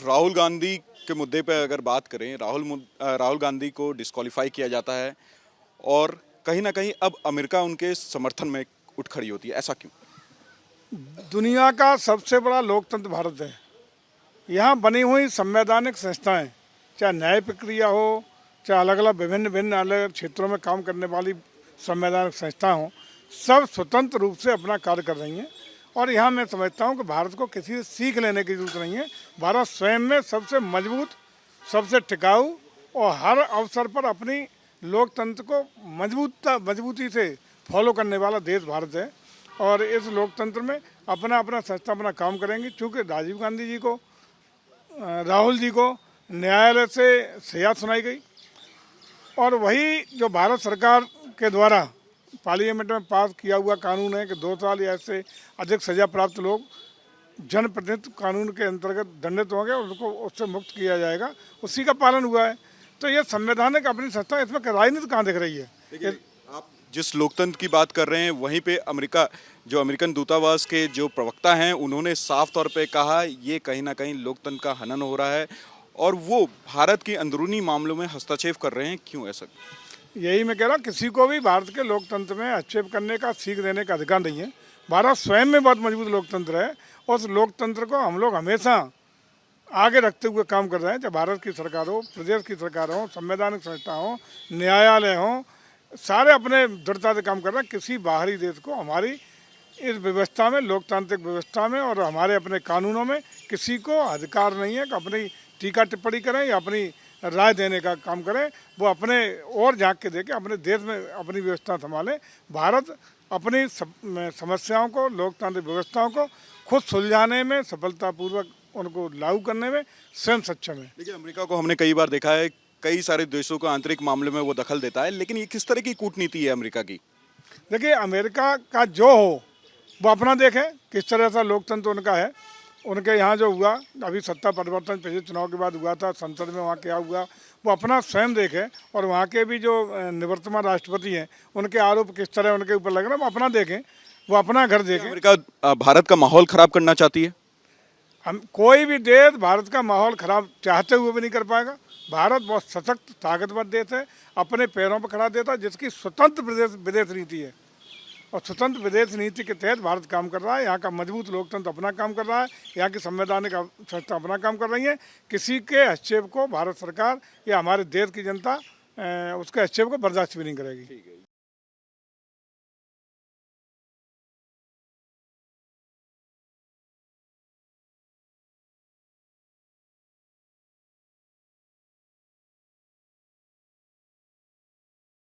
राहुल गांधी के मुद्दे पर अगर बात करें, राहुल गांधी को डिस्क्वालीफाई किया जाता है और कहीं ना कहीं अब अमेरिका उनके समर्थन में उठ खड़ी होती है, ऐसा क्यों? दुनिया का सबसे बड़ा लोकतंत्र भारत है। यहाँ बनी हुई संवैधानिक संस्थाएं, चाहे न्याय प्रक्रिया हो, चाहे अलग अलग विभिन्न भिन्न अलग क्षेत्रों में काम करने वाली संवैधानिक संस्था हों, सब स्वतंत्र रूप से अपना कार्य कर रही हैं। और यहाँ मैं समझता हूँ कि भारत को किसी से सीख लेने की जरूरत नहीं है। भारत स्वयं में सबसे मजबूत, सबसे टिकाऊ और हर अवसर पर अपनी लोकतंत्र को मजबूती से फॉलो करने वाला देश भारत है। और इस लोकतंत्र में अपना अपना संस्था अपना काम करेंगे। चूँकि राजीव गांधी जी को, राहुल जी को न्यायालय से सजा सुनाई गई और वही जो भारत सरकार के द्वारा पार्लियामेंट में पास किया हुआ कानून है कि 2 साल या इससे अधिक सजा प्राप्त लोग जनप्रतिनिधित्व कानून के अंतर्गत दंडित होंगे और उनको उससे मुक्त किया जाएगा, उसी का पालन हुआ है। तो ये संवैधानिक अपनी संस्था, इसमें राजनीति कहाँ दिख रही है? आप जिस लोकतंत्र की बात कर रहे हैं वहीं पे अमेरिकन दूतावास के जो प्रवक्ता हैं उन्होंने साफ तौर पे कहा ये कहीं ना कहीं लोकतंत्र का हनन हो रहा है और वो भारत के अंदरूनी मामलों में हस्तक्षेप कर रहे हैं। क्यों ऐसा? यही मैं कह रहा हूँ, किसी को भी भारत के लोकतंत्र में हस्तक्षेप करने का, सीख देने का अधिकार नहीं है। भारत स्वयं में बहुत मजबूत लोकतंत्र है और उस लोकतंत्र को हम लोग हमेशा आगे रखते हुए काम कर रहे हैं। चाहे भारत की सरकार हो, प्रदेश की सरकार हो, संवैधानिक संस्था हो, न्यायालय हो, सारे अपने दृढ़ता से काम कर रहे हैं। किसी बाहरी देश को हमारी इस व्यवस्था में, लोकतांत्रिक व्यवस्था में और हमारे अपने कानूनों में किसी को अधिकार नहीं है कि अपनी टीका टिप्पणी करें या अपनी राय देने का काम करें। वो अपने और झांक के देखें, अपने देश में अपनी व्यवस्था संभालें। भारत अपनी समस्याओं को, लोकतांत्रिक व्यवस्थाओं को खुद सुलझाने में, सफलतापूर्वक उनको लागू करने में स्वयं सक्षम है। देखिए, अमेरिका को हमने कई बार देखा है, कई सारे देशों को आंतरिक मामले में वो दखल देता है, लेकिन ये किस तरह की कूटनीति है अमेरिका की? देखिए, अमेरिका का जो हो वो अपना देखें, किस तरह से लोकतंत्र उनका है। उनके यहाँ जो हुआ अभी सत्ता परिवर्तन पिछले चुनाव के बाद हुआ था, संसद में वहाँ क्या हुआ वो अपना स्वयं देखें। और वहाँ के भी जो निवर्तमान राष्ट्रपति हैं उनके आरोप किस तरह उनके ऊपर लग रहे हैं वो अपना देखें, वो अपना घर देखें। अमेरिका भारत का माहौल खराब करना चाहती है? हम कोई भी देश भारत का माहौल खराब चाहते हुए भी नहीं कर पाएगा। भारत बहुत सशक्त, ताकतवर देश है, अपने पैरों पर खड़ा देता है, जिसकी स्वतंत्र विदेश नीति है। और स्वतंत्र विदेश नीति के तहत भारत काम कर रहा है। यहाँ का मजबूत लोकतंत्र अपना काम कर रहा है, यहाँ की संवैधानिक संस्था अपना काम कर रही है। किसी के हस्तक्षेप को भारत सरकार या हमारे देश की जनता उसके हस्तक्षेप को बर्दाश्त भी नहीं करेगी।